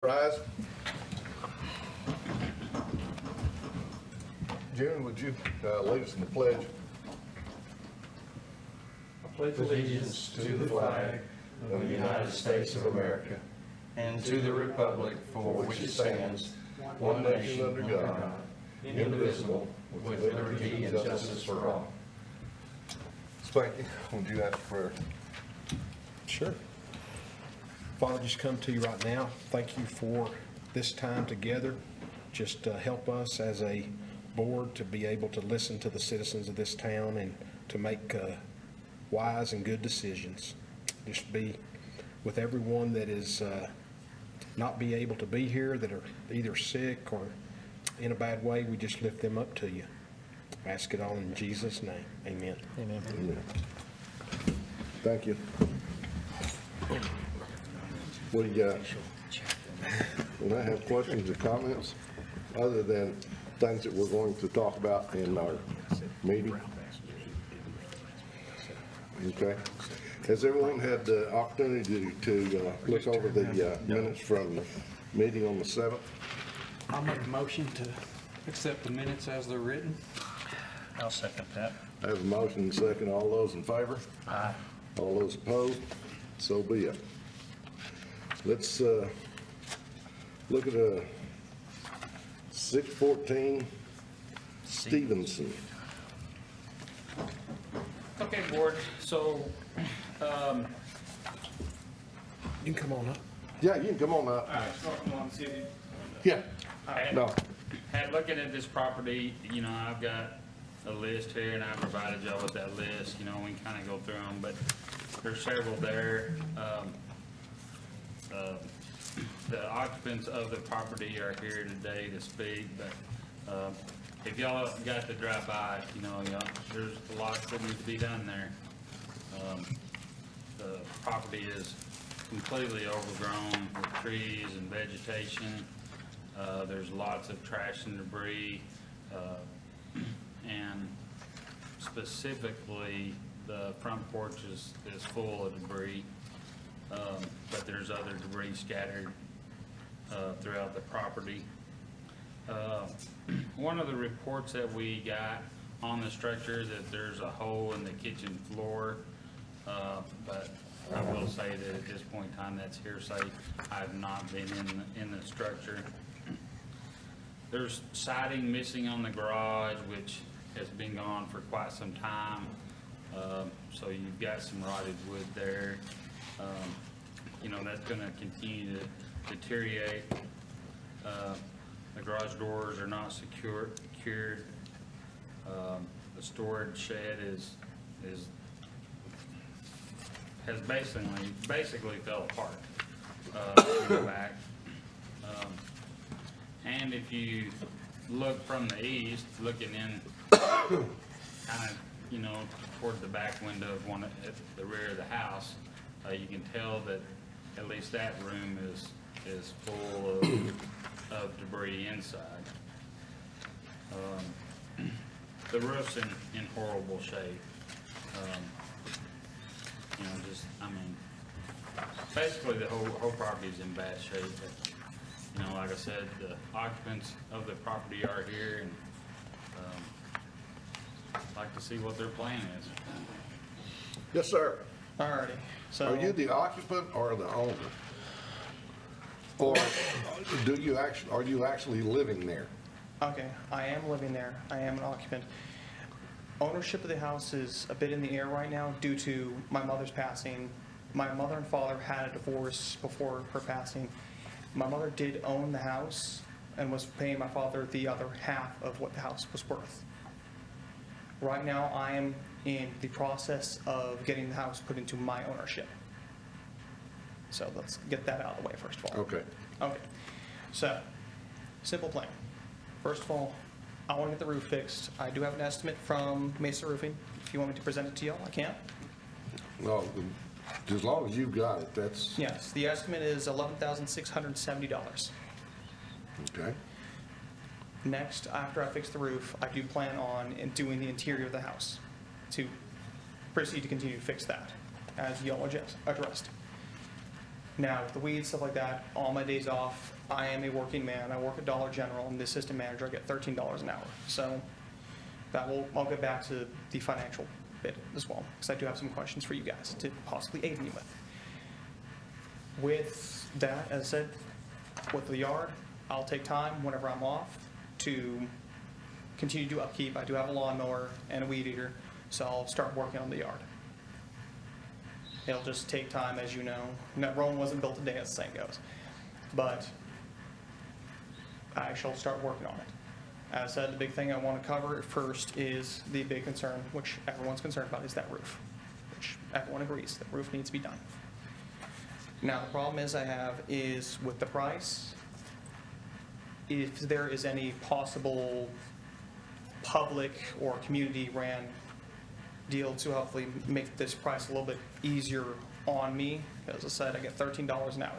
Rise. June, would you lead us in the pledge? I pledge allegiance to the flag of the United States of America and to the republic for which it stands, one nation under God, indivisible, with liberty and justice for all. Spanky, would you ask for prayer? Sure. Father, just come to you right now. Thank you for this time together. Just help us as a board to be able to listen to the citizens of this town and to make wise and good decisions. Just be with everyone that is not be able to be here, that are either sick or in a bad way. We just lift them up to you. Ask it all in Jesus' name. Amen. Amen. Thank you. What do you got? When I have questions or comments, other than things that we're going to talk about in our meeting? Okay. Has everyone had the opportunity to look over the minutes from the meeting on the 7th? I'll make a motion to accept the minutes as they're written. I'll second that. I have a motion and a second. All those in favor? Aye. All those opposed? So be it. Let's look at 614 Stevenson. Okay, board, so, You can come on up. Yeah, you can come on up. alright, starting on city. Yeah. Alright, No. had looking at this property, you know, I've got a list here and I provided y'all with that list, you know, we can kinda go through them, but there's several there. The occupants of the property are here today to speak, but, if y'all got to drive by, you know, there's lots that need to be done there. The property is completely overgrown with trees and vegetation. There's lots of trash and debris, and specifically, the front porch is full of debris, but there's other debris scattered throughout the property. One of the reports that we got on the structure that there's a hole in the kitchen floor, but I will say that at this point in time, that's hearsay. I've not been in the structure. There's siding missing on the garage, which has been gone for quite some time. So you've got some rotted wood there. You know, that's gonna continue to deteriorate. The garage doors are not secured. The storage shed has basically fell apart in the back. And if you look from the east, looking in kind of, you know, toward the back window of at the rear of the house, you can tell that at least that room is full of debris inside. The roof's in horrible shape. You know, basically the whole property is in bad shape. But, you know, like I said, the occupants of the property are here, and like to see what their plan is. Yes, sir. Alrighty, so. Are you the occupant or the owner? Or are you actually living there? Okay, I am living there. I am an occupant. Ownership of the house is a bit in the air right now due to my mother's passing. My mother and father had a divorce before her passing. My mother did own the house and was paying my father the other half of what the house was worth. Right now, I am in the process of getting the house put into my ownership. So let's get that out of the way first of all. Okay. Okay, so, simple plan. First of all, I want to get the roof fixed. I do have an estimate from Mesa Roofing. If you want me to present it to y'all, I can. No, as long as you've got it, that's, Yes, the estimate is $11,670. okay. Next, after I fix the roof, I do plan on doing the interior of the house to proceed to continue to fix that, as y'all addressed. Now, with the weeds, stuff like that, all my days off, I am a working man. I work at Dollar General. I'm the assistant manager. I get $13 an hour. So I'll get back to the financial bit as well, because I do have some questions for you guys to possibly aid me with. With that, as I said, with the yard, I'll take time whenever I'm off to continue to do upkeep. I do have a lawnmower and a weed eater, so I'll start working on the yard. It'll just take time, as you know. Rome wasn't built today, as the saying goes. But I shall start working on it. As I said, the big thing I want to cover first is the big concern, which everyone's concerned about, is that roof, which everyone agrees that roof needs to be done. Now, the problem I have is with the price, if there is any possible public or community-ran deal to hopefully make this price a little bit easier on me. As I said, I get $13 an hour.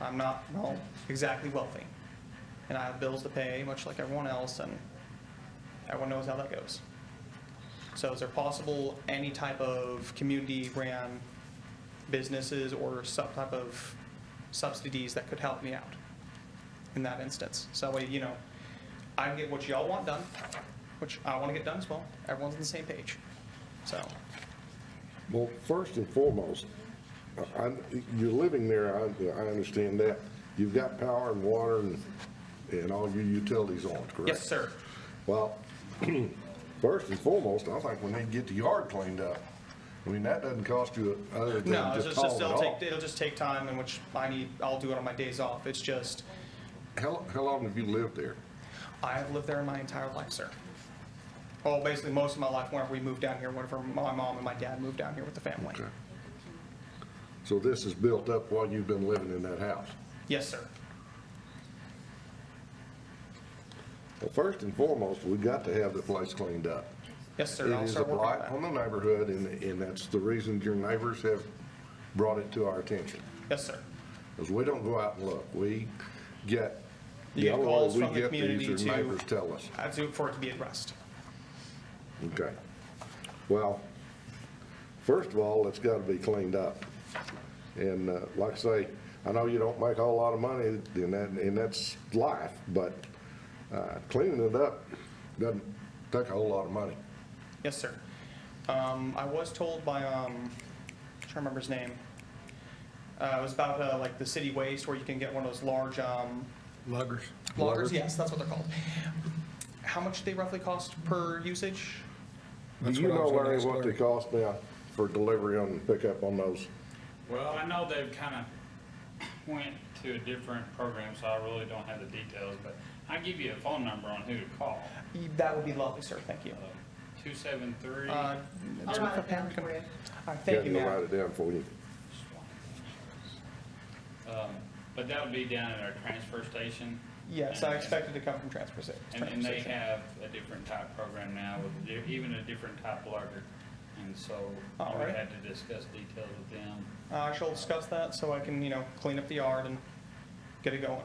I'm not, well, exactly wealthy. And I have bills to pay, much like everyone else, and everyone knows how that goes. So is there possible any type of community-ran businesses or some type of subsidies that could help me out in that instance? So that way, you know, I can get what y'all want done, which I want to get done as well. Everyone's on the same page. So, Well, first and foremost, you're living there, I understand that. You've got power and water and all your utilities on, correct? yes, sir. Well, first and foremost, I think we need to get the yard cleaned up. I mean, that doesn't cost you other than No, just hauling it off. it'll just take time in which I'll do it on my days off. It's just, How long have you lived there? I have lived there my entire life, sir. Well, basically most of my life whenever we moved down here, whenever my mom and my dad moved down here with the family. Okay. So this is built up while you've been living in that house? Yes, sir. Well, first and foremost, we've got to have the place cleaned up. Yes, sir. I'll It is a start working on blight that. on the neighborhood, and that's the reason your neighbors have brought it to our attention. Yes, sir. Because we don't go out and look. We get, You the get only calls way we from the get community these are to- neighbors tell us. I do it for it to be addressed. Okay. Well, first of all, it's got to be cleaned up. And like I say, I know you don't make a whole lot of money, and that's life, but cleaning it up doesn't take a whole lot of money. Yes, sir. I was told by, I'm trying to remember his name. It was about like the city waste where you can get one of those large Luggers. loggers. Yes, that's what they're called. How much do they roughly cost per usage? Do That's you what I know, was gonna Larry, ask what they Larry. cost now for delivery on pickup on those? Well, I know they've kind of went to a different program, so I really don't have the details, but I'll give you a phone number on who to call. That would be lovely, sir. Thank you. 273. I'll write it down for you. Thank you, Yeah, I'll write ma'am. it down for you. But that would be down at our transfer station. Yes, I expected to come from transfer station. And they have a different type program now with even a different type lugger. And so All we right. had to discuss details with them. I shall discuss that so I can, clean up the yard and get it going.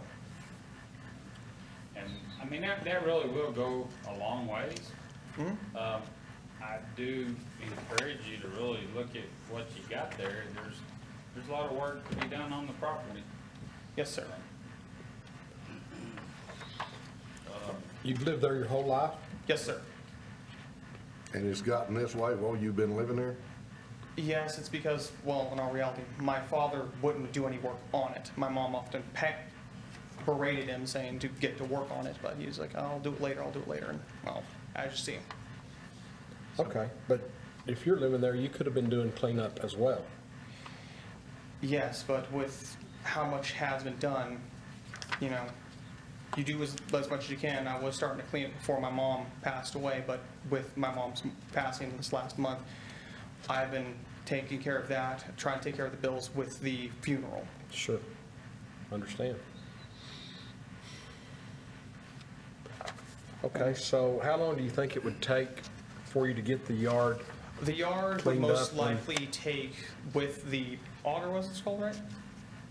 And, I mean, that really will go a long ways. I do encourage you to really look at what you got there. There's a lot of work to be done on the property. Yes, sir. You've lived there your whole life? Yes, sir. And it's gotten this way while you've been living there? Yes, it's because, well, in all reality, my father wouldn't do any work on it. My mom often berated him saying to get to work on it, but he was like, I'll do it later, and, well, as you see. Okay, but if you're living there, you could have been doing cleanup as well. Yes, but with how much has been done, you do as much as you can. I was starting to clean it before my mom passed away, but with my mom's passing this last month, I've been taking care of that, trying to take care of the bills with the funeral. Sure. Understand. Okay, so how long do you think it would take for you to get the yard? The yard would Cleaned most up and- likely take with the auger, was it called, right?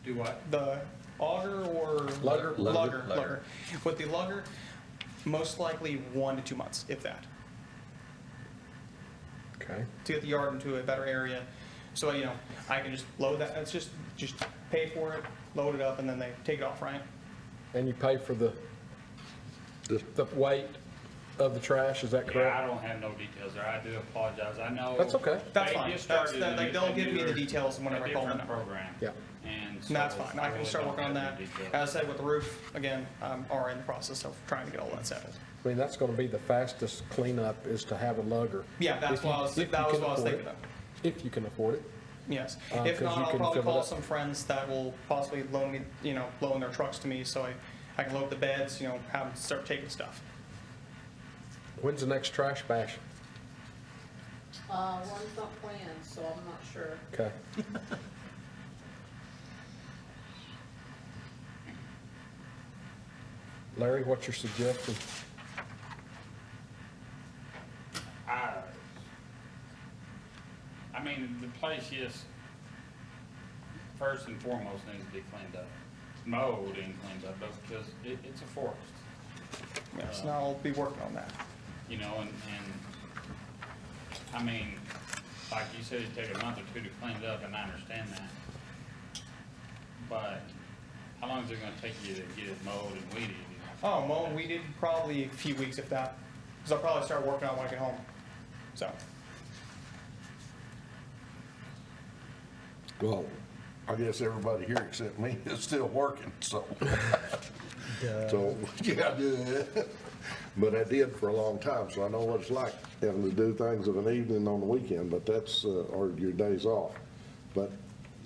Do what? The auger or? Lugger? Lugger. With the lugger, most likely 1 to 2 months, if that, Okay, to get the yard into a better area, So, I can just load that, it's just pay for it, load it up, and then they take it off, right? And you pay for the weight of the trash, is that Yeah, I correct? don't have no details there. I do apologize. I know. That's okay. That's they fine. just That's, started that, like, they'll give me the newer- details whenever a I call them. different program. Yeah. And so And that's fine. I can really start don't working on have that. the details. As I said, with the roof, again, I'm already in the process of trying to get all that settled. I mean, that's gonna be the fastest cleanup, is to have a lugger. Yeah, that's If you- what I was, if that you was can what I was afford thinking it. of. If you can afford it. Yes. 'cause If not, you I'll can probably fill it call up. some friends that will possibly loan me, loan their trucks to me so I can load the beds, have them start taking stuff. When's the next trash bash? One's not planned, so I'm not sure. Okay. Larry, what's your suggestion? I mean, the place, yes, first and foremost needs to be cleaned up. Mowed and cleaned up, because it's a forest. Yes, and I'll be working on that. And I mean, like you said, it'd take a month or two to clean it up, and I understand that. But how long is it gonna take you to get it mowed and weeded? Oh, mowing, we did probably a few weeks if that, because I'll probably start working on it when I get home. So, Well, I guess everybody here except me is still working, so. So, yeah, but I did for a long time, so I know what it's like having to do things of an evening on the weekend, but that's, or your days off. But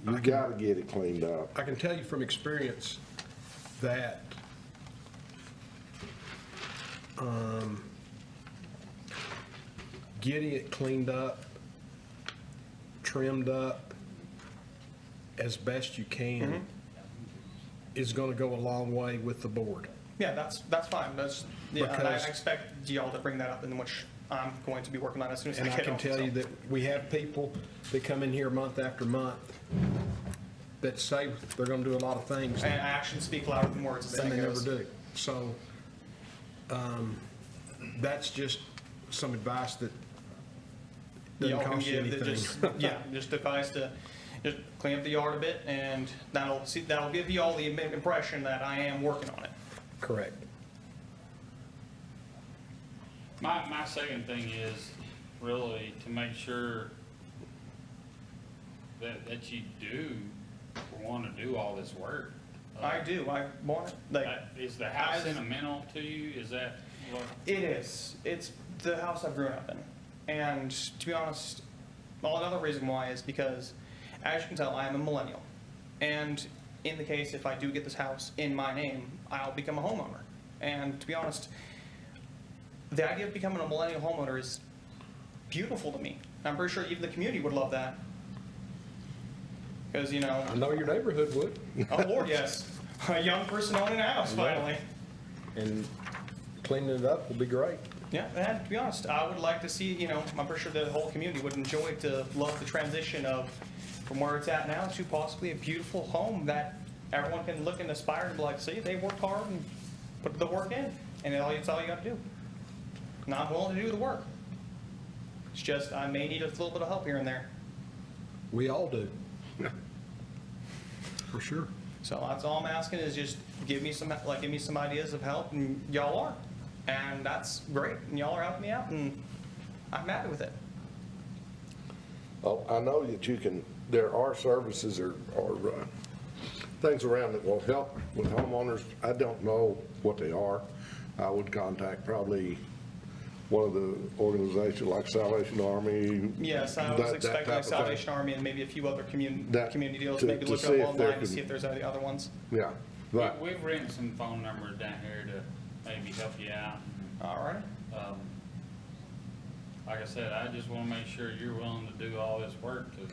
you gotta get it cleaned up. I can tell you from experience that getting it cleaned up, trimmed up as best you can is going to go a long way with the board. yeah, that's fine. And I Because- expect y'all to bring that up, in which I'm going to be working on as soon as I And get I can home. tell so. you that we have people that come in here month after month that say they're going to do a lot of things, And actions speak louder than words, as the and saying they never goes. do. So, that's just some advice that doesn't Y'all can cost you give, anything. just advice to just clean up the yard a bit, and that'll give you all the impression that I am working on it. Correct. My second thing is really to make sure that you do want to do all this work. I do, I want it, like, Is the house as- sentimental to you? Is that what? it is. It's the house I've grown up in. And to be honest, well, another reason why is because, as you can tell, I am a millennial. And in the case, if I do get this house in my name, I'll become a homeowner. And to be honest, the idea of becoming a millennial homeowner is beautiful to me. I'm pretty sure even the community would love that. Because, I know your neighborhood would, oh Lord, yes, a young person owning a house finally. and cleaning it up will be great. Yeah, and to be honest, I would like to see, I'm pretty sure the whole community would enjoy to love the transition of from where it's at now to possibly a beautiful home that everyone can look and aspire and be like, see, they worked hard and put the work in, and it's all you got to do. And I'm willing to do the work. It's just, I may need a little bit of help here and there. We all do. For sure. So that's all I'm asking is just give me some ideas of help, and y'all are. And that's great, and y'all are helping me out, and I'm happy with it. Oh, I know that you can, there are services or things around that will help with homeowners. I don't know what they are. I would contact probably one of the organizations like Salvation Army. Yes, I was that expecting type like of thing. Salvation Army and maybe a few other That- community deals, to- maybe to look see it if up there online to can- see if there's any other ones. Yeah, but We've written some phone numbers down here to maybe help you out. All right. Like I said, I just want to make sure you're willing to do all this work, because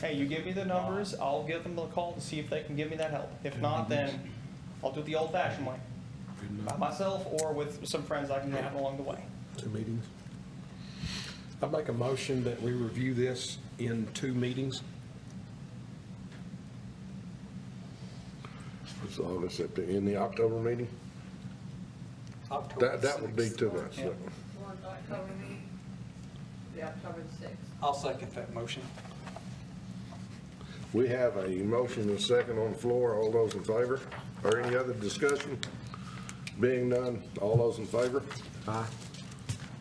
Hey, you give me the numbers, I'll give them a call to see if they can give me that help. If not, then I'll do it the old fashioned way. By myself or with some friends I can have along the way. 2 meetings. I'd make a motion that we review this in 2 meetings. it's August, in the October meeting, that would be too much. Yeah. One October meeting, the October 6th. I'll second that motion. We have a motion and a second on the floor. All those in favor? Or any other discussion? Being none, all those in favor? Aye.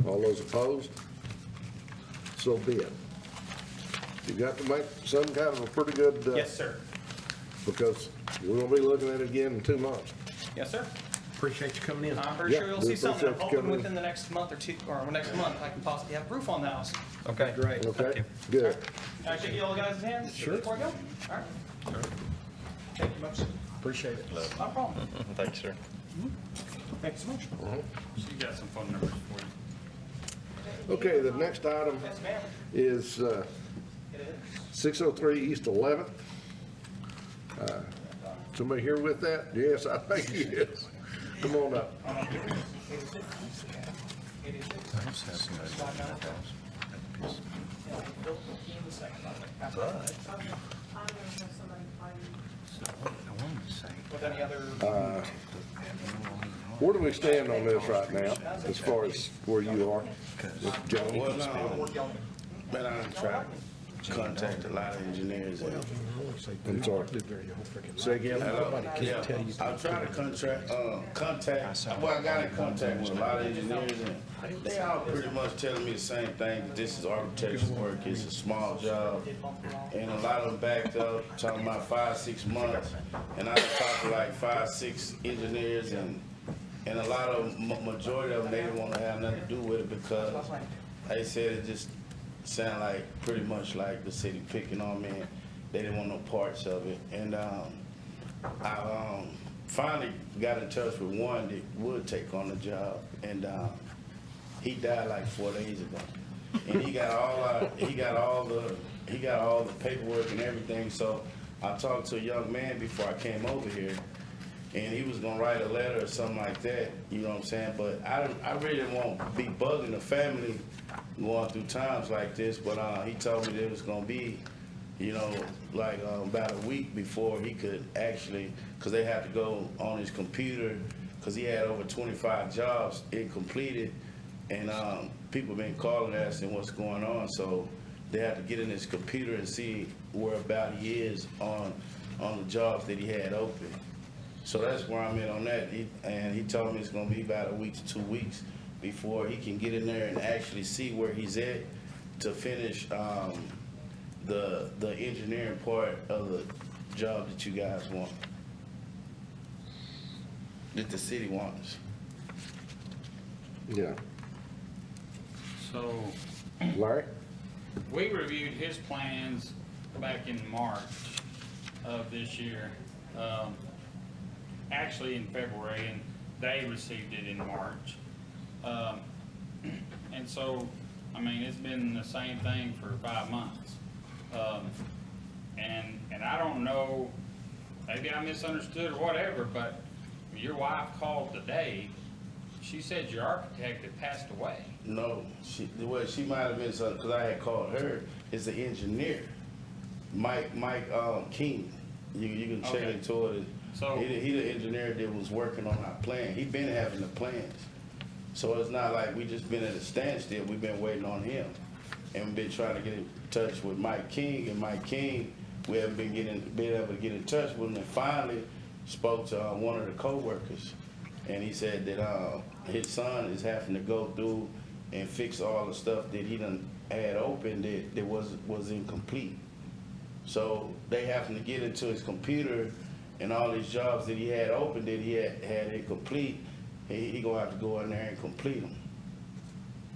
All those opposed? So be it. You got to make some kind of a pretty good, Yes, sir. because we're gonna be looking at it again in 2 months. Yes, sir. Appreciate you coming in. I'm pretty Yeah, sure you'll we see something. I'm appreciate you hoping coming in. within the next month or two, or next month, I can possibly have roof on the house. Okay, great. Okay? Good. Can I shake you all guys' hands? Sure. Before I go? All right. Thank you much. Appreciate it. Not a problem. Thanks, sir. Thank you so much. So you got some phone numbers for you. Okay, the next item Yes, ma'am. is It is. 603 East 11th. Somebody here with that? Yes, I think he is. Come on up. With any other, Where do we stand on this right now, as far as where you are with Jones? Well, no, but I'm trying to contact a lot of engineers. And I'm sorry. Say again? Nobody can tell you. I'm trying to contact, well, I got in contact with a lot of engineers, and they all pretty much telling me the same thing, that this is architectural work, it's a small job. And a lot of them backed up, talking about 5-6 months, and I talked to like 5-6 engineers, and a lot of them, majority of them, they didn't want to have nothing to do with it because they said it just sounded like, pretty much like the city picking on me, and they didn't want no parts of it. And I finally got in touch with one that would take on the job, and he died like 4 days ago. And he got all the paperwork and everything. So I talked to a young man before I came over here, and he was gonna write a letter or something like that. You know what I'm saying? But I really won't be bugging the family going through times like this. But he told me that it was gonna be, you know, like about a week before he could actually, because they had to go on his computer, because he had over 25 jobs incompleted, and people been calling asking what's going on. So they had to get in his computer and see where about he is on the jobs that he had open. So that's where I'm at on that. And he told me it's gonna be about a week to 2 weeks before he can get in there and actually see where he's at to finish the engineering part of the job that you guys want, that the city wants. Yeah. So Larry? we reviewed his plans back in March of this year, actually in February, and they received it in March. And so, I mean, it's been the same thing for 5 months. And I don't know, maybe I misunderstood or whatever, but your wife called today. She said your architect had passed away. No, she might have been something, because I had called her, is the engineer, Mike King. You can check Okay. into it. So- He the engineer that was working on our plan. He been having the plans. So it's not like we just been at a standstill, we've been waiting on him. And we've been trying to get in touch with Mike King, and Mike King, we haven't been able to get in touch with him, and finally spoke to one of the co-workers. And he said that his son is having to go through and fix all the stuff that he done had open that was incomplete. So they having to get into his computer, and all these jobs that he had open that he had incomplete, he gonna have to go in there and complete them.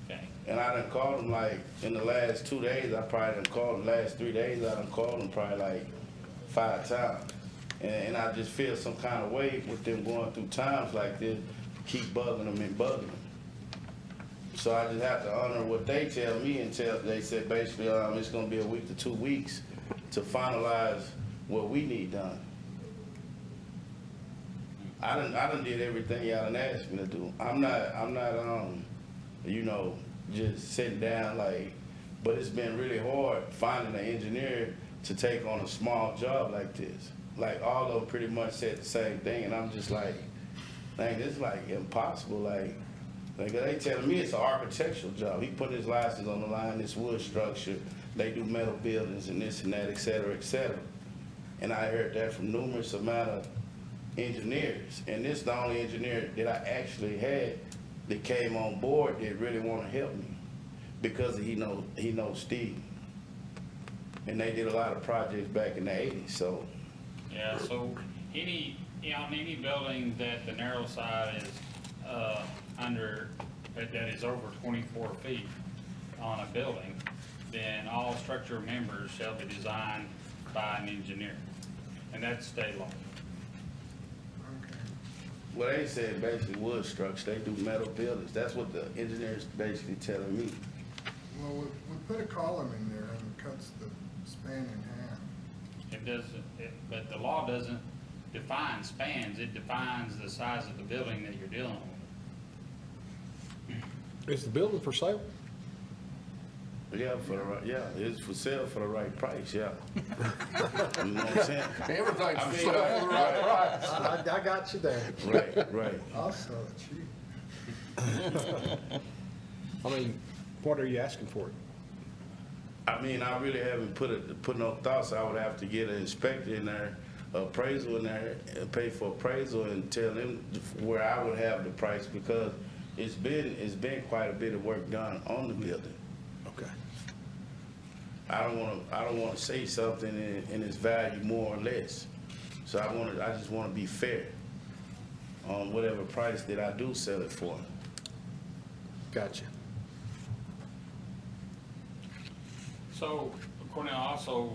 Okay. And I done called him like, in the last 2 days, I probably done called him, last 3 days, I done called him probably like 5 times. And I just feel some kind of way with them going through times like this, keep bugging them and bugging them. So I just have to honor what they tell me, and they said basically it's gonna be a week to 2 weeks to finalize what we need done. I done did everything y'all done asked me to do. I'm not you know, just sitting down like, but it's been really hard finding an engineer to take on a small job like this. Like all of them pretty much said the same thing, and I'm just like, dang, this is like impossible. Like they telling me it's an architectural job. He put his license on the line, this wood structure. They do metal buildings and this and that, et cetera, et cetera. And I heard that from numerous amount of engineers. And this is the only engineer that I actually had that came on board that really want to help me because he knows Steve. And they did a lot of projects back in the 80s, so. Yeah, so on any building that the narrow side is, that is over 24 feet on a building, then all structure members shall be designed by an engineer. And that's state law. Well, they said basically wood structures, they do metal buildings. That's what the engineers basically telling me. Well, we put a column in there and it cuts the span in half. It doesn't, but the law doesn't define spans, it defines the size of the building that you're dealing with. Is the building for sale? Yeah, it's for sale for the right price, yeah. You know what I'm saying? Everything's I for mean, sale for the right price. I got you there. Right. I'll sell it cheap. I mean, what are you asking for it? I mean, I really haven't put no thoughts. I would have to get an inspector in there, appraisal in there, and pay for appraisal and tell them where I would have the price because it's been quite a bit of work done on the building. Okay. I don't wanna say something and its value more or less. So I just wanna be fair on whatever price that I do sell it for. Gotcha. So, Cornell, also,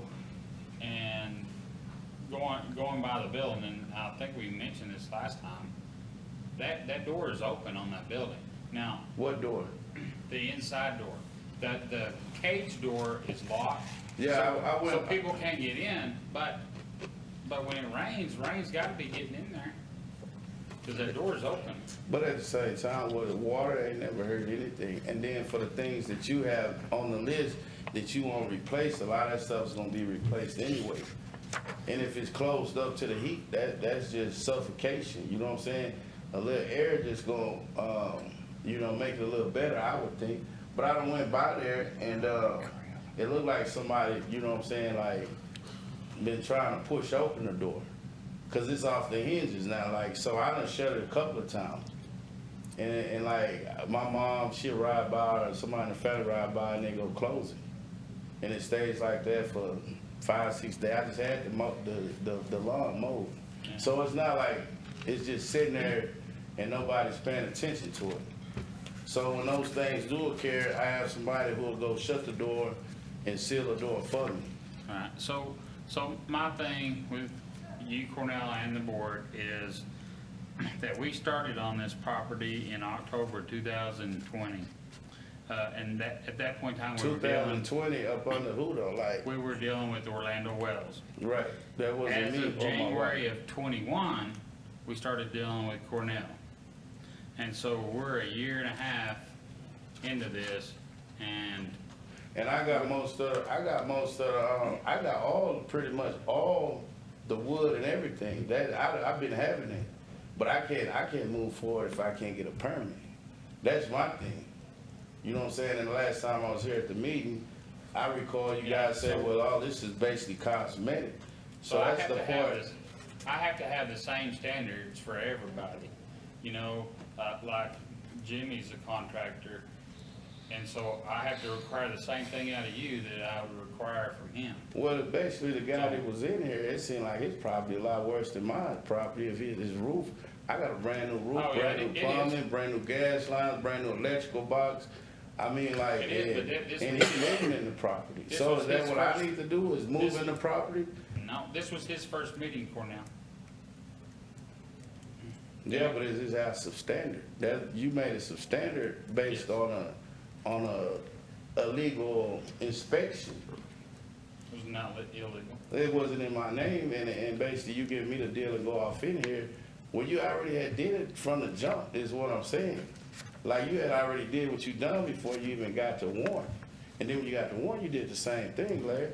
and going by the building, and I think we mentioned this last time, that door is open on that building. Now, What door? the inside door, the cage door is locked. Yeah, I went. So people can't get in, but when it rain's gotta be getting in there, cause that door is open. But at the same time, with the water, I ain't never heard anything. And then for the things that you have on the list that you want to replace, a lot of that stuff's gonna be replaced anyway. And if it's closed up to the heat, that's just suffocation, you know what I'm saying? A little air just gonna, make it a little better, I would think. But I done went by there and, it looked like somebody, you know what I'm saying, like, been trying to push open the door. Cause it's off the hinges now, like, so I done shut it a couple of times. And like, my mom, she'll ride by, or somebody in the family ride by and they go close it. And it stays like that for 5-6 days. I just had the lawn mowed. So it's not like it's just sitting there and nobody's paying attention to it. So when those things do occur, I have somebody who will go shut the door and seal the door for me. All right, so my thing with you, Cornell, and the board is that we started on this property in October 2020. And at that point in time, we were dealing, 2020 up under who though, like, we were dealing with Orlando Wells. right, that wasn't As me. of or my January wife. of 21, we started dealing with Cornell. And so we're a year and a half into this, and And I got pretty much all the wood and everything. That I've been having it, but I can't move forward if I can't get a permit. That's my thing. You know what I'm saying? And the last time I was here at the meeting, I recall you Yeah, guys said, well, all this is basically cosmetic. So I that's have the to have part. this, I have to have the same standards for everybody. You know, like Jimmy's a contractor, and so I have to require the same thing out of you that I would require from him. Well, basically, the guy that was in here, it seemed like his property a lot worse than my property. If his roof, I got a brand new roof, Oh, yeah, brand new it is. plumbing, brand new gas lines, brand new electrical box. I mean, like, It is, but this and was- he's living in the property. this So was is that his what I first- need to do, is move this- in the property? No, this was his first meeting, Cornell. Yeah, but is his house substandard? That, you made it substandard based on a legal inspection. It was not illegal. It wasn't in my name, and basically you give me the deal and go off in here. Well, you already had did it from the jump, is what I'm saying. Like, you had already did what you done before you even got the warrant. And then when you got the warrant, you did the same thing, Larry.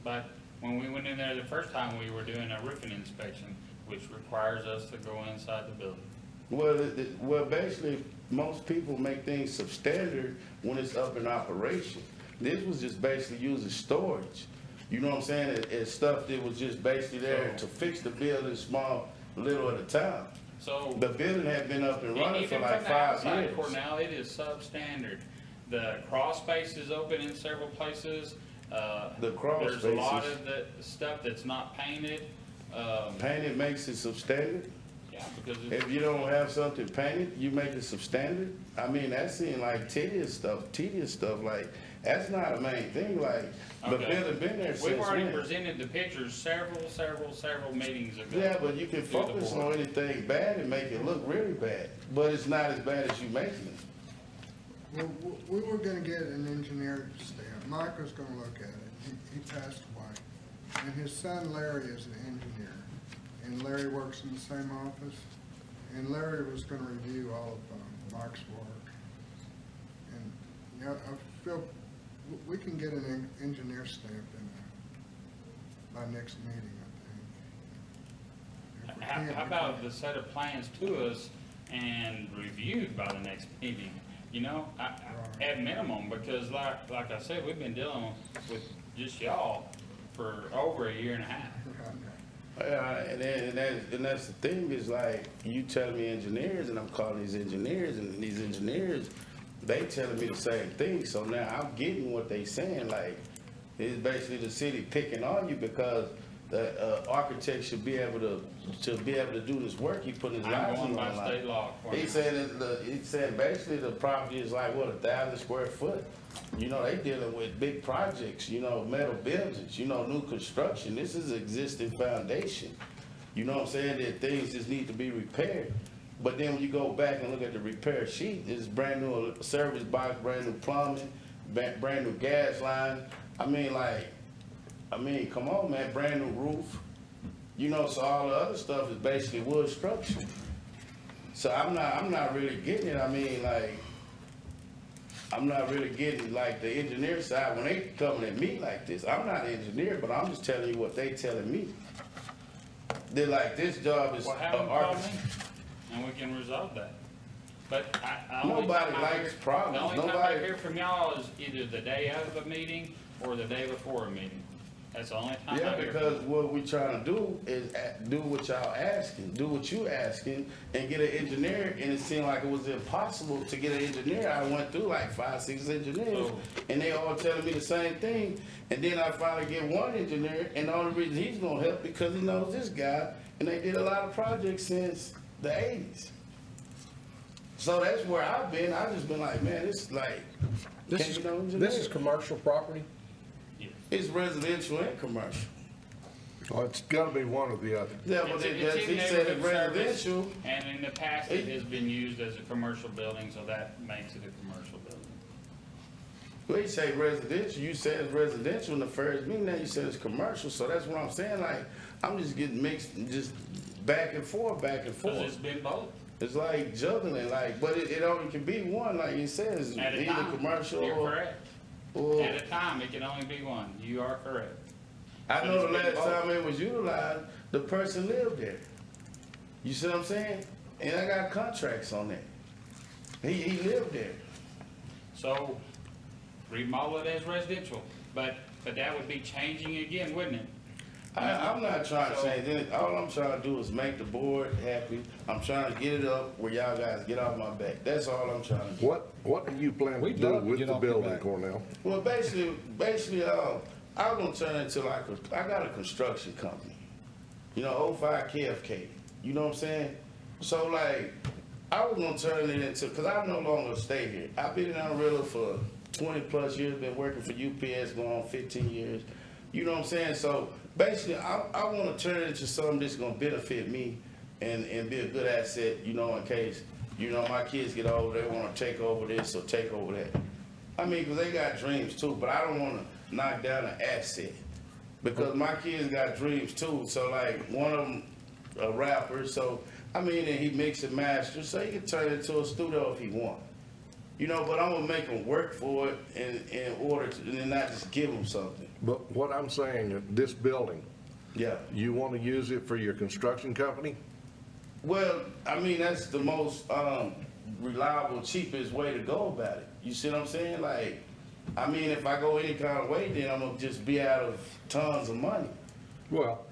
But when we went in there the first time, we were doing a roofing inspection, which requires us to go inside the building. Well, basically, most people make things substandard when it's up in operation. This was just basically using storage. You know what I'm saying? It's stuff that was just basically there to fix the building small, little at a time. So. The building had been up and running for Even like from the 5 outside, years. Cornell, it is substandard. The crawl space is open in several places. The crawl There's a lot spaces. of the stuff that's not painted. Painted makes it substandard. Yeah, because it's, If you don't have something painted, you make it substandard. I mean, that seems like tedious stuff, like, that's not a main thing, like, the Okay. building been there we've since already when? presented the pictures several meetings ago. Yeah, but you can through the focus board. on anything bad and make it look really bad, but it's not as bad as you making it. Well, we were gonna get an engineer stamp. Mike was gonna look at it. He passed away. And his son Larry is an engineer. And Larry works in the same office. And Larry was gonna review all of Mike's work. And, you know, I feel we can get an engineer stamp in by next meeting, I think. If we can't, How we about can't. the set of plans to us and reviewed by the next meeting? You know, at minimum, because like I said, we've been dealing with just y'all for over a year and a half. And that's the thing is like, you telling me engineers and I'm calling these engineers and these engineers, they telling me the same thing. So now I'm getting what they saying, like, it's basically the city picking on you because the architect should be able to do this work. He putting his I'm lives on going the by line. state law. He said basically the property is like, what, 1,000 square foot? You know, they dealing with big projects, you know, metal buildings, you know, new construction. This is existing foundation. You know what I'm saying? That things just need to be repaired. But then when you go back and look at the repair sheet, it's brand new service box, brand new plumbing, brand new gas line. I mean, come on, man, brand new roof. You know, so all the other stuff is basically wood structure. So I'm not really getting it. I mean, like, I'm not really getting like the engineer side when they coming at me like this. I'm not an engineer, but I'm just telling you what they telling me. They're like, this job is Well, have them call architect. me, and we can resolve that. But Nobody likes problems. The only time I Nobody- hear from y'all is either the day of a meeting or the day before a meeting. That's the only time I Yeah, hear. because what we trying to do is do what y'all asking, do what you asking, and get an engineer, and it seemed like it was impossible to get an engineer. I went through like 5, 6 engineers, and they all telling me the same thing, and then I finally get one engineer, and the only reason he's gonna help because he knows this guy, and they did a lot of projects since the 80s. So that's where I've been. I've just been like, man, it's like, This can't is, get no this engineer. is commercial property? It's residential and commercial. Well, it's gotta be one or the other. Yeah, but It's he in said it's neighborhood service, residential. and in the past, it has been used as a commercial building, so that makes it a commercial building. Well, you say residential, you said it's residential in the first meeting, now you said it's commercial, so that's what I'm saying, like, I'm just getting mixed, just back and forth. Because it's been both. It's like juggling, like, but it only can be one, like it says, At a either time, commercial you're or. correct. or- At a time, it can only be one. You are correct. I know the But it's last been time it was utilized, the person lived there. You see what I'm saying? And I got contracts on that. He lived there. So remodel it as residential, but that would be changing again, wouldn't it? I'm not trying to So- change anything. All I'm trying to do is make the board happy. I'm trying to get it up where y'all guys get off my back. That's all I'm trying to do. What do you plan to We'd do love to with get the off your building, back. Cornell? Well, basically, I'm gonna turn it into like I got a construction company. You know, 05 KFK. You know what I'm saying? So like, I was gonna turn it into, cause I no longer stay here. I've been in Amarillo for 20 plus years, been working for UPS going on 15 years. You know what I'm saying? So basically, I wanna turn it into something that's gonna benefit me and be a good asset, you know, in case, you know, my kids get older, they wanna take over this or take over that. I mean, cause they got dreams too, but I don't wanna knock down an asset. Because my kids got dreams too, so like, one of them a rapper, so, I mean, and he mix and master, so he can turn it into a studio if he want. You know, but I'm gonna make him work for it in order to, and then not just give him something. But what I'm saying, this building, Yeah. you want to use it for your construction company? Well, I mean, that's the most reliable, cheapest way to go about it. You see what I'm saying? Like, I mean, if I go any kind of way, then I'm gonna just be out of tons of money. Well,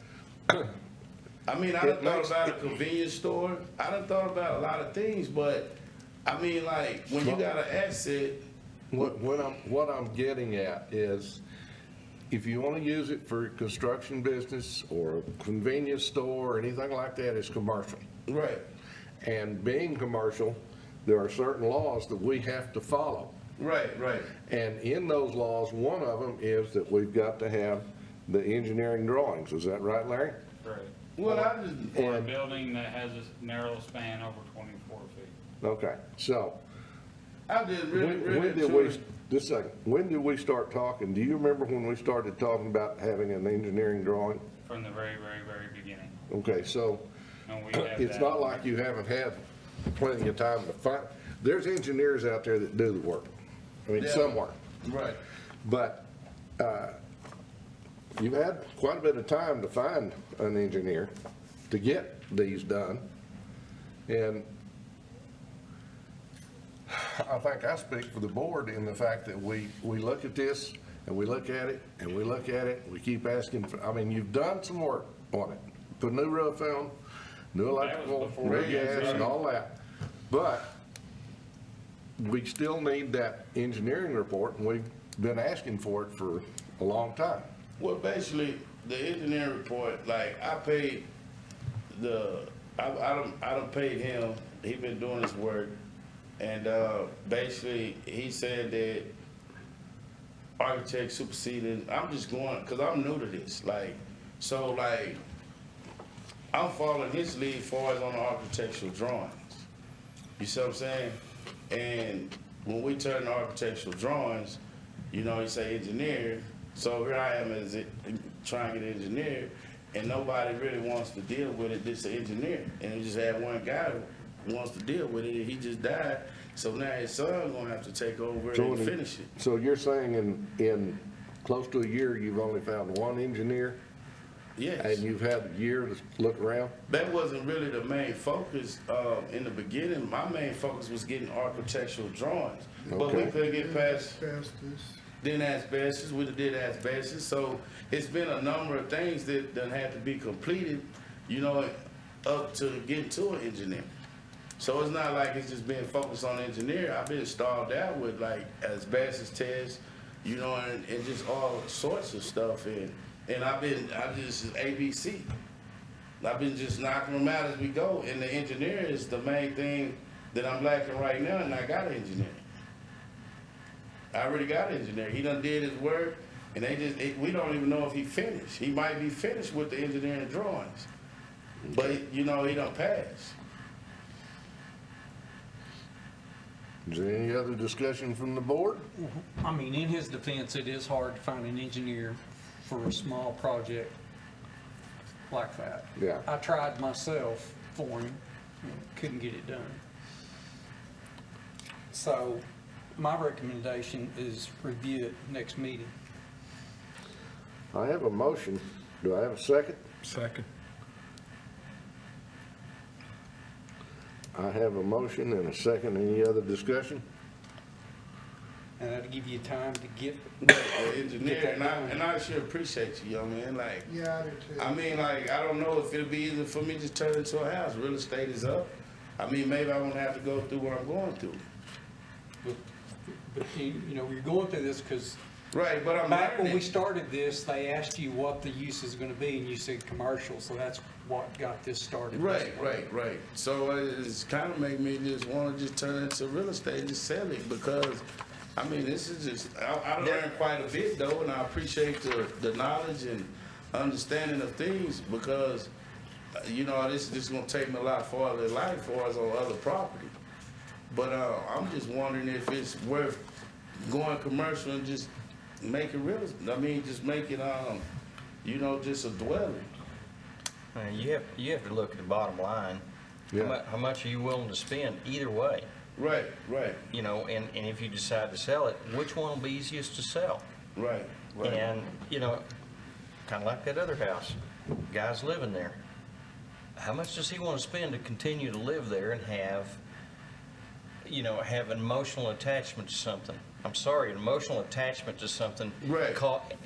I mean, I done thought about a convenience store. I done thought about a lot of things, but I mean, like, when you got an asset, what I'm getting at is, if you want to use it for construction business or a convenience store or anything like that, it's commercial. right, And being commercial, there are certain laws that we have to follow. right, right. And in those laws, one of them is that we've got to have the engineering drawings. Is that right, Larry? Correct. Well, I just, For a And- building that has a narrow span over 24 feet. Okay, so I just really, when really, did truly- we, just a second, when did we start talking? Do you remember when we started talking about having an engineering drawing? From the very, very, very beginning. Okay, so And we have it's that. not like you haven't had plenty of time to find, there's engineers out there that do the work. I mean, Yeah. somewhere. right. But you've had quite a bit of time to find an engineer to get these done. And I think I speak for the board in the fact that we look at this and we look at it and we look at it, we keep asking for, I mean, you've done some work on it. Put a new roof on, new electrical, before new we gas started. and all that. But we still need that engineering report, and we've been asking for it for a long time. Well, basically, the engineering report, like, I paid I done paid him, he been doing his work, and, basically, he said that architect superseded, I'm just going, cause I'm new to this, like, so like, I'm following his lead as far as on the architectural drawings. You see what I'm saying? And when we turn to architectural drawings, you know, you say engineer, so here I am as trying to get an engineer, and nobody really wants to deal with it, this engineer. And we just had one guy who wants to deal with it, and he just died, so now his son gonna have to take over and finish it. So you're saying in close to a year, you've only found one engineer, Yes. and you've had a year to look around? That wasn't really the main focus. In the beginning, my main focus was getting architectural drawings. But we Okay. couldn't get past, Asbestos. then asbestos, we did asbestos. So it's been a number of things that done had to be completed, you know, up to getting to an engineer. So it's not like it's just being focused on engineer. I've been stalled out with like asbestos tests, you know, and just all sorts of stuff. And I just ABC. I've been just knocking them out as we go. And the engineer is the main thing that I'm lacking right now, and I got an engineer. I already got an engineer. He done did his work, and we don't even know if he finished. He might be finished with the engineering drawings, but you know, he done passed. Is there any other discussion from the board? I mean, in his defense, it is hard to find an engineer for a small project like that. Yeah. I tried myself for him, and couldn't get it done. So my recommendation is review it next meeting. I have a motion. Do I have a second? Second. I have a motion and a second. Any other discussion? And that'll give you time to get, The engineer, and I sure appreciate you, young man. Like, Yeah, I do too. I mean, like, I don't know if it'll be easy for me to just turn into a house. Real estate is up. I mean, maybe I won't have to go through what I'm going through. but you know, you're going through this because Right, but I'm back when we learning. started this, they asked you what the use is gonna be, and you said commercial, so that's what got this started. Right. So it's kind of made me just want to just turn into real estate and just sell it because, I mean, this is just, I learned quite a bit though, and I appreciate the knowledge and understanding of things because, you know, this is just gonna take me a lot farther in life for us on other property. But I'm just wondering if it's worth going commercial and just make it real. I mean, just make it, you know, just a dwelling. You have to look at the bottom line. Yeah. How much are you willing to spend either way? Right. You know, and if you decide to sell it, which one will be easiest to sell? Right. And, you know, kind of like that other house, guy's living there. How much does he want to spend to continue to live there and have, have an emotional attachment to something. I'm sorry, an emotional attachment to something Right.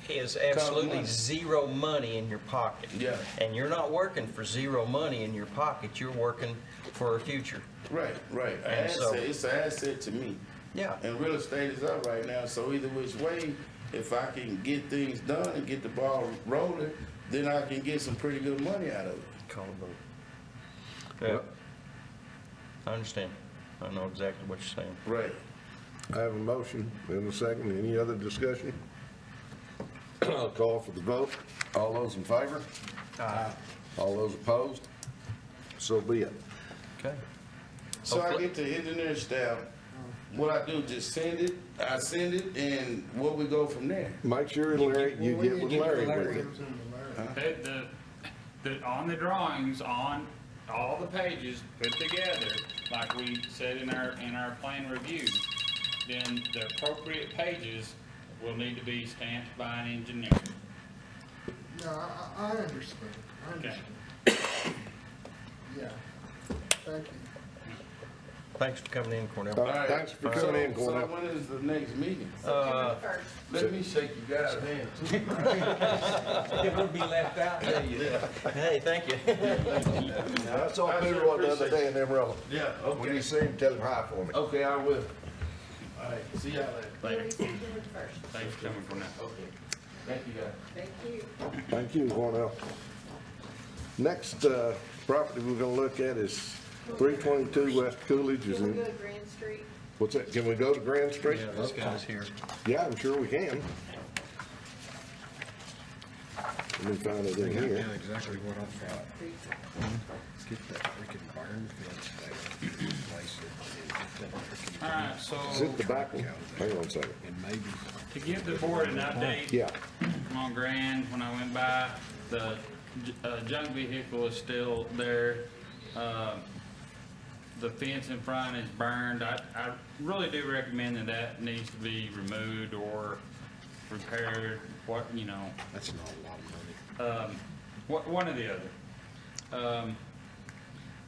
is absolutely money. zero money in your pocket. Yeah. And you're not working for zero money in your pocket, you're working for a future. Right. And so- It's an asset to me. Yeah. And real estate is up right now, so either which way, if I can get things done and get the ball rolling, then I can get some pretty good money out of it. Call a vote. Yeah. I understand. I know exactly what you're saying. Right. I have a motion and a second. Any other discussion? I'll call for the vote. All those in favor? Aye. All those opposed? So be it. Okay. So I Hopefully- get the engineer staff, what I do, just send it, and where we go from there. Make sure, Larry, you Well, we get need with to Larry Larry with it. comes into Larry. On the drawings, on all the pages put together, like we said in our plan review, then the appropriate pages will need to be stamped by an engineer. No, I understand. I Okay. understand. Yeah. Thank you. Thanks for coming in, Cornell. All right, thanks for coming in, So Cornell. when is the next meeting? September 1st. Let me shake you guys' hand too. We'll be left out. Hey, thank you. That's all Peter was the other day in them roads. Yeah, When you okay. see him, tell him hi for me. Okay, I will. All right, see y'all later. Hearing September 1st. Thanks for coming for now. Okay. Thank you, guys. Thank you. Thank you, Cornell. Next property we're gonna look at is 322 West Coolidge. Is Can we in, go to Grand Street? what's that? Can we go to Grand Street? Yeah, this guy's here. Yeah, I'm sure we can. Let me find it in here. exactly what I thought. Get that freaking barn fence there, replace it, and get that freaking. All right, so Is it the back one? Hang on a second. And maybe, to give the board an update, Yeah, on Grand, when I went by, the junk vehicle is still there. The fence in front is burned. I really do recommend that needs to be removed or repaired, that's not a lot of money. one or the other.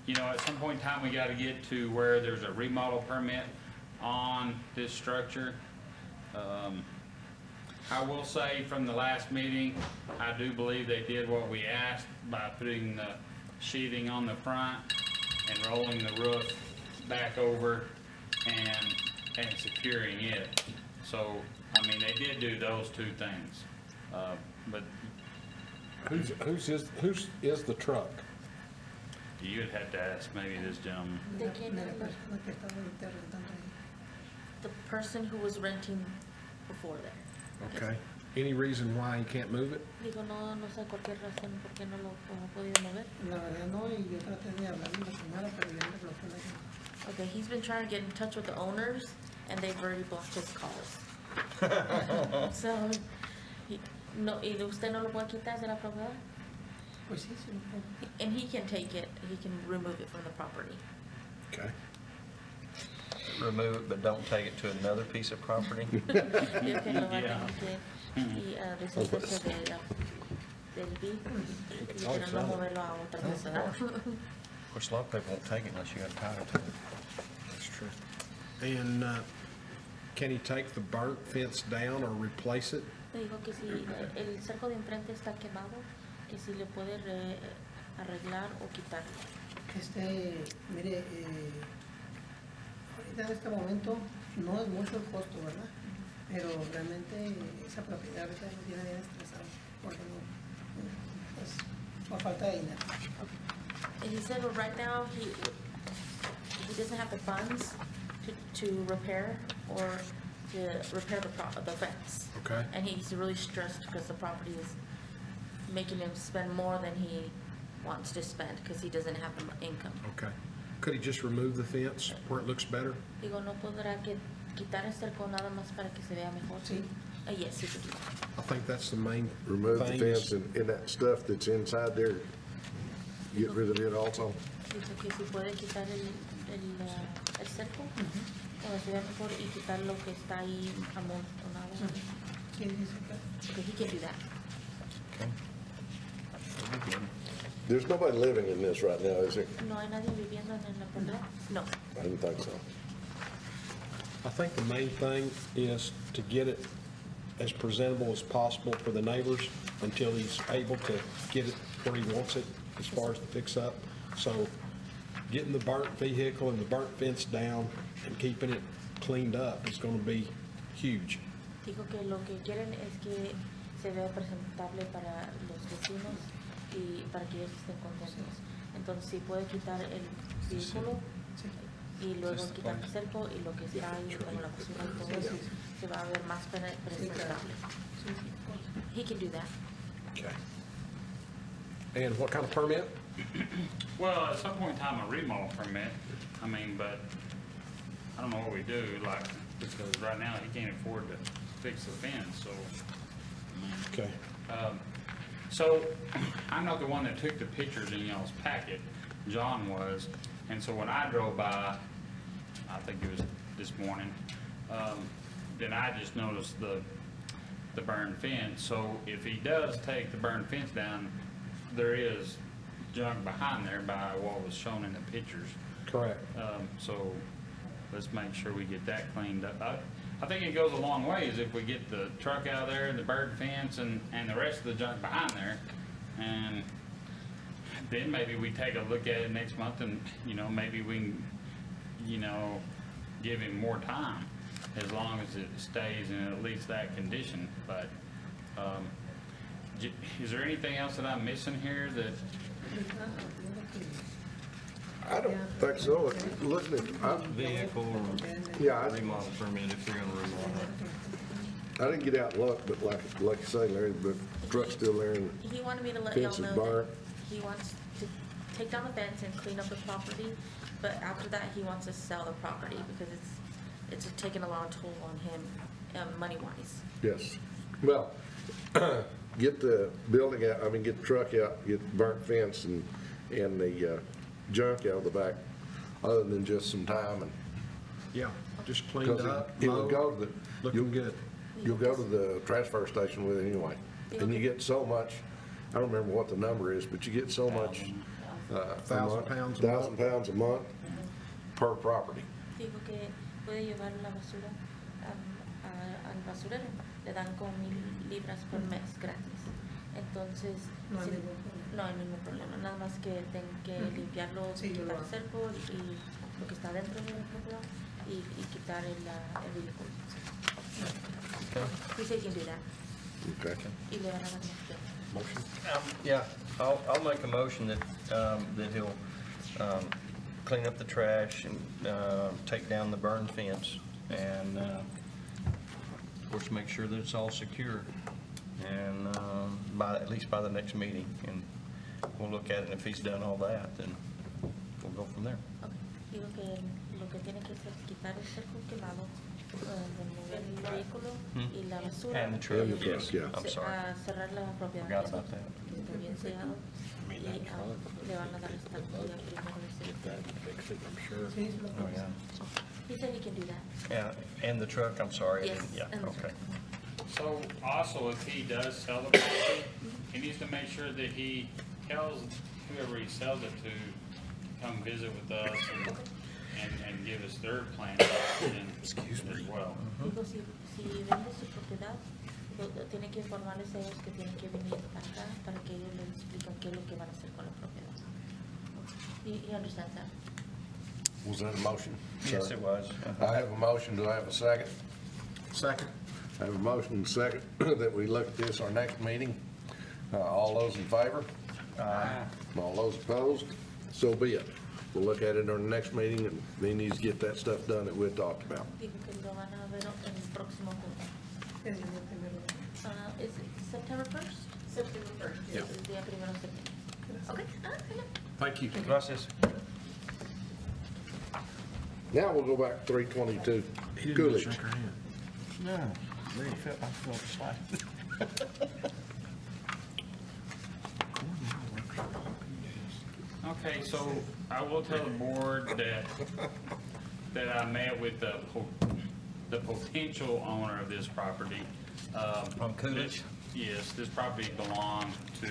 At some point in time, we gotta get to where there's a remodel permit on this structure. I will say from the last meeting, I do believe they did what we asked by putting the sheathing on the front and rolling the roof back over and securing it. So, they did do those two things. But Whose is the truck? you would have to ask maybe this gentleman. ¿De quién hablas? The person who was renting before there. Okay. Any reason why he can't move it? Digo, no sé cualquier razón por qué no lo ha podido mover. La verdad no, y yo traté de hablarle a la señora, pero ya me bloqueó la llamada. Okay, he's been trying to get in touch with the owners, and they've already blocked his calls. So, ¿y usted no lo puede quitar de la propiedad? Pues sí, sí lo puedo. And he can take it, he can remove it from the property. Okay. Remove it, but don't take it to another piece of property. Yo que lo va a tener que deshacerse del BID y pero no moverlo a otra persona. Of course, a lot of people won't take it unless you got a title to it. That's true. And can he take the burnt fence down or replace it? Le digo que si el cerco de enfrente está quemado, que si le puede arreglar o quitarlo. Mire, ahorita en este momento no es mucho el costo, ¿verdad? Pero realmente esa propiedad ahorita no tiene bien estresado, porque no, pues, por falta de dinero. And he said, well, right now, he doesn't have the funds to repair or to repair the fence. Okay. And he's really stressed because the property is making him spend more than he wants to spend because he doesn't have the income. Okay. Could he just remove the fence where it looks better? Digo, no podrá quitar el cerco nada más para que se vea mejor. Sí. Yes, he could do that. I think that's the main remove the thing fence is- and that stuff that's inside there. Get rid of it also. Dice que si puede quitar el cerco, para que se vea mejor y quitar lo que está ahí amontonado. ¿Quién dice que? Okay, he can do that. There's nobody living in this right now, is there? ¿No hay nadie viviendo en la propiedad? No. I didn't think so. I think the main thing is to get it as presentable as possible for the neighbors until he's able to get it where he wants it as far as the fix-up. So getting the burnt vehicle and the burnt fence down and keeping it cleaned up is going to be huge. Dijo que lo que quieren es que se vea presentable para los vecinos y para que ellos estén contentos. Entonces, si puede quitar el vehículo y luego quitar el cerco y lo que está ahí como la basura y todo eso, se va a ver más presentable. He can do that. Okay. And what kind of permit? Well, at some point in time, a remodel permit, I mean, but I don't know what we do, like, because right now he can't afford to fix the fence, so. Okay. So, I'm not the one that took the pictures in y'all's packet, John was, and so when I drove by, I think it was this morning, then I just noticed the burned fence. So if he does take the burned fence down, there is junk behind there by what was shown in the pictures. Correct. So let's make sure we get that cleaned up. I think it goes a long ways if we get the truck out there and the bird fence and the rest of the junk behind there. And then maybe we take a look at it next month and, you know, maybe we can, you know, give him more time as long as it stays in at least that condition. But is there anything else that I'm missing here that? I don't think so. Looking at, Vehicle yeah, or remodel permit if you're gonna remodel. I didn't get out and look, but like you say, Larry, the truck's still there and He wanted me to let y'all fence is know burnt. that he wants to take down the fence and clean up the property, but after that, he wants to sell the property because it's taken a long toll on him, money-wise. Yes. Well, get the building out, I mean, get the truck out, get the burnt fence and the junk out of the back, other than just some time and. Yeah, just cleaned Because up, it will mowed, go to the. looking good. You'll go to the transfer station with it anyway. And you get so much, I don't remember what the number is, but you get so much. a 1,000 month, pounds a month. 1,000 pounds a month per property. Dijo que puede llevar la basura al basurero, le dan como 1,000 libras por mes gratis. Entonces, No hay si- ningún problema. no hay ningún problema, nada más que tengo que limpiarlo, Sí, yo lo quitar el hago. cerco y lo que está dentro de la propiedad y quitar el vehículo. He said he can do that. Okay. Y le van a dar más tiempo. Motion? Yeah, I'll make a motion that, that he'll clean up the trash and take down the burned fence and, of course, make sure that it's all secure. And at least by the next meeting, and we'll look at it, and if he's done all that, then we'll go from there. Okay. Digo que lo que tiene que hacer es quitar el cerco quemado, remover el vehículo y la basura. And the truck, And the truck, yes, yeah. I'm sorry. Cerrar la propiedad. Forgot about that. Que está bien sellado y le van a dar esta copia primero de septiembre. Fix it, I'm sure. Sí, se lo Oh, yeah. He said he can do that. Yeah, and the truck, I'm sorry. I Yes, didn't- Yeah, and the okay. truck. So also, if he does sell the property, he needs to make sure that he tells whoever he sells it to come visit with us and give us their plan as well. Digo, si vende su propiedad, tiene que informarles a ellos que tienen que venir acá para que ellos les expliquen qué es lo que van a hacer con la propiedad. He understands that. Was that a motion? Yes, sir? it was. I have a motion. Do I have a second? Second. I have a motion and a second that we look at this our next meeting. All those in favor? Aye. All those opposed? So be it. We'll look at it on the next meeting, and he needs to get that stuff done that we talked about. Digo que lo van a ver en el próximo junta. Es el día primero. Is it September 1st? September 1st. Yeah. Es el día 1 de septiembre. Okay. Yeah. Thank you. Gracias. Now we'll go back to 322 Coolidge. her hand. No, I felt slight. Okay, so I will tell the board that I met with the potential owner of this property. On Coolidge? Yes, this property belonged to,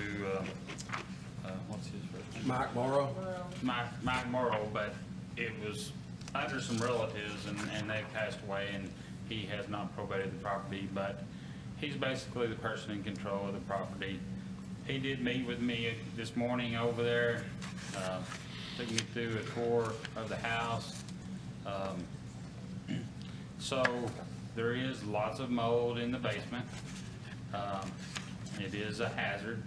what's his first name? Mike Morrow? Mike Morrow, but it was under some relatives, and they passed away, and he has not probated the property, but he's basically the person in control of the property. He did meet with me this morning over there, took me through a tour of the house. So there is lots of mold in the basement. It is a hazard.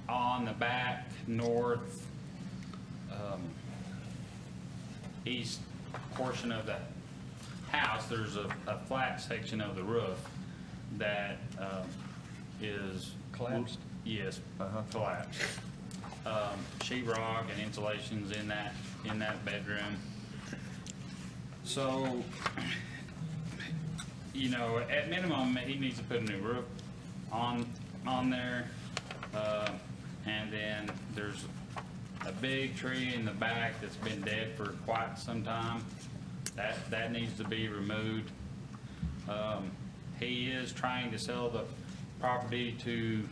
On the back north east portion of the house, there's a flat section of the roof that is Collapsed? Yes, collapsed. Sheetrock and insulation's in that bedroom. So, you know, at minimum, he needs to put a new roof on there. And then there's a big tree in the back that's been dead for quite some time. That needs to be removed. He is trying to sell the property to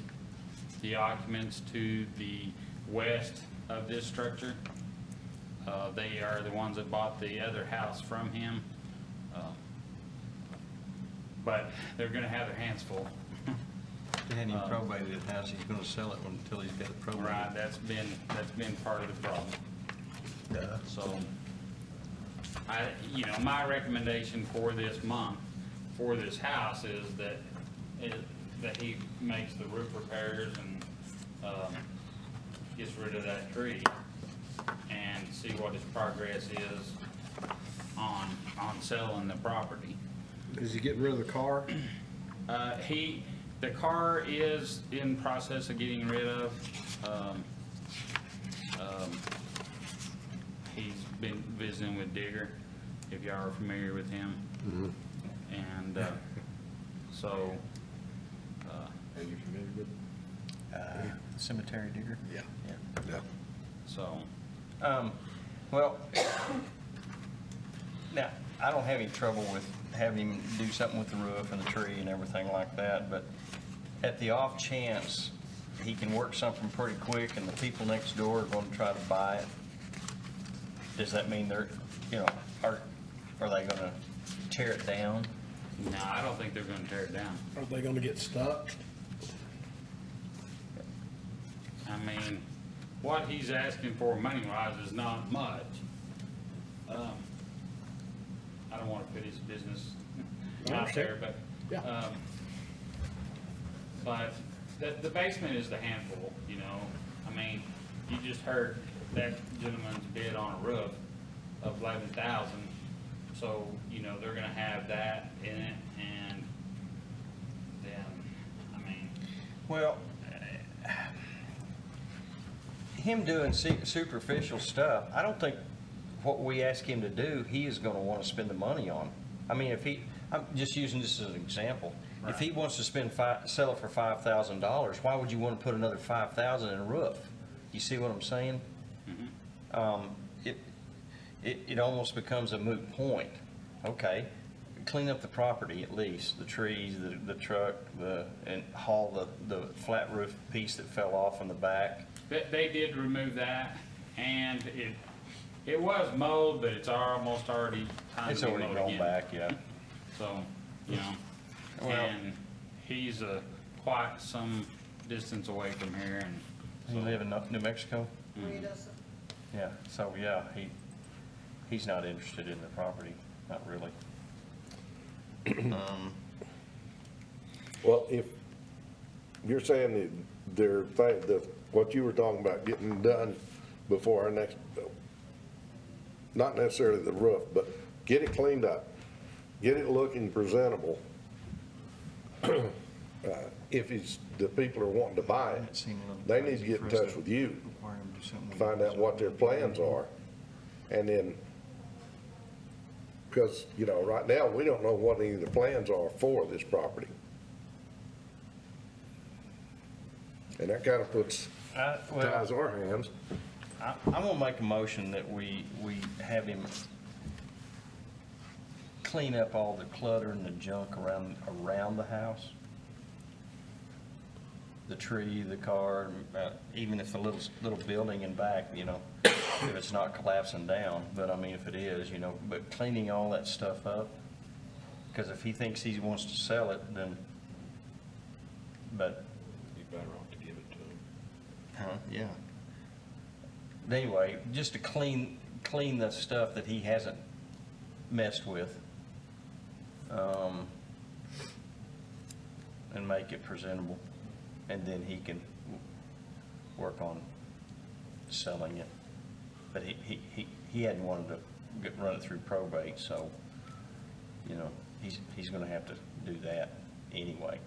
the occupants to the west of this structure. They are the ones that bought the other house from him. But they're gonna have their hands full. He hadn't even probated his house, he's gonna sell it until he's got it probated. Right, that's been part of the problem. Yeah. So, my recommendation for this month, for this house is that he makes the roof repairs and, gets rid of that tree and see what his progress is on selling the property. Is he getting rid of the car? The car is in process of getting rid of. He's been visiting with Digger, if y'all are familiar with him. And, so, Are you familiar with? Cemetery digger? Yeah. Yeah. so, Well, now, I don't have any trouble with having him do something with the roof and the tree and everything like that, but at the off chance he can work something pretty quick and the people next door are going to try to buy it, does that mean they're, are they going to tear it down? no, I don't think they're gonna tear it down. Are they gonna get stuck? I mean, what he's asking for money-wise is not much. I don't wanna put his business out there, but, Yeah. but the basement is the handful, I mean, you just heard that gentleman's bid on a roof of 11,000, so, they're gonna have that in it, and then, I mean, Well, him doing superficial stuff, I don't think what we ask him to do, he is gonna wanna spend the money on. I mean, I'm just using this as an example. If he wants to sell it for $5,000, why would you wanna put another $5,000 in a roof? You see what I'm saying? It almost becomes a moot point. Okay, clean up the property at least, the trees, the truck, and haul the flat roof piece that fell off in the back. they did remove that, and it was mowed, but it's almost already time It's to be already mowed grown again. back, yeah. So, Well- and he's quite some distance away from here, and You live in New Mexico? Ruidoso. Yeah, so, yeah, he's not interested in the property, not really. Well, if you're saying that what you were talking about getting done before our next, not necessarily the roof, but get it cleaned up, get it looking presentable. If the people are wanting to buy it, they need to get in touch with you, find out what their plans are. And then, because, right now, we don't know what any of the plans are for this property. And that kind of ties our hands. I'm gonna make a motion that we have him clean up all the clutter and the junk around the house. the tree, the car, even if the little building in back, you know, if it's not collapsing down, but I mean, if it is, you know, but cleaning all that stuff up, because if he thinks he wants to sell it, then, but. You'd better off to give it to him. Huh, yeah. But anyway, just to clean the stuff that he hasn't messed with, and make it presentable, and then he can work on selling it. But he hadn't wanted to run it through probate, so, you know, he's gonna have to do that anyway,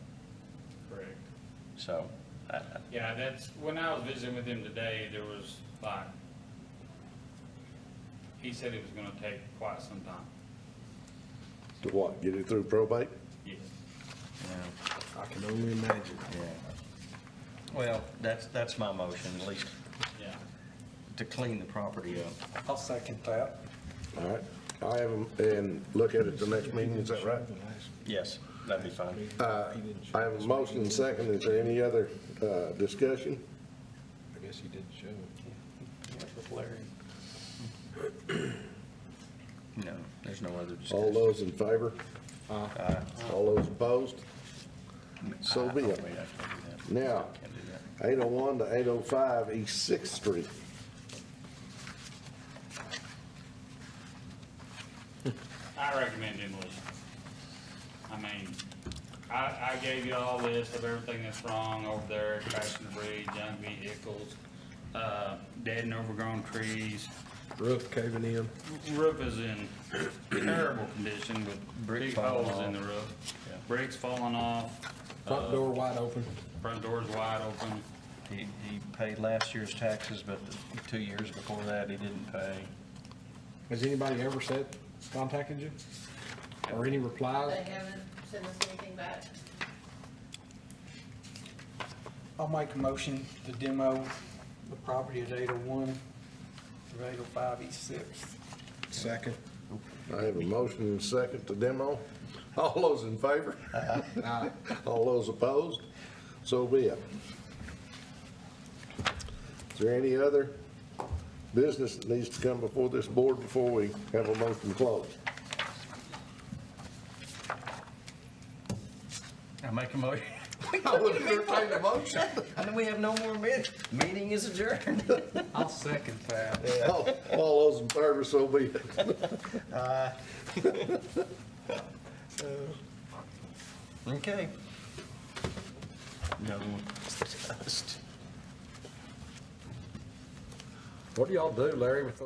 Correct. so. Yeah, that's, when I was visiting with him today, there was like, he said it was gonna take quite some time. To what, get it through probate? Yes. Yeah. I can only imagine. Yeah. Well, that's my motion, at least Yeah. to clean the property up. I'll second that. All right, I have them, and look at it the next meeting, is that right? Yes, that'd be fine. I have a motion and second, is there any other discussion? I guess he did show it. Yeah, with Larry. No, there's no other All discussion. those in favor? Aye. All those opposed? So be it. Wait, I can't do that. Now, Can't do that. 801 to 805 East Sixth Street. I recommend demolition. I mean, I gave you all this of everything that's wrong over there, crashing debris, junk vehicles, dead and overgrown trees. Roof caving in. Roof is in terrible condition with Brick big falling holes in off. the roof. Yeah. Bricks falling off. Front door wide open. Front door's wide open. He paid last year's taxes, but the 2 years before that, he didn't pay. Has anybody ever contacted you? Or any replies? They haven't sent us anything back. I'll make a motion to demo the property at 801 through 805 East Sixth. Second. I have a motion and second to demo. All those in favor? Aye. All those opposed? So be it. Is there any other business that needs to come before this board before we have a motion closed? I make a motion. I would entertain a motion. And then we have no more meeting is adjourned. I'll second that. All those in favor, so be it. Okay. No. What do y'all do, Larry, with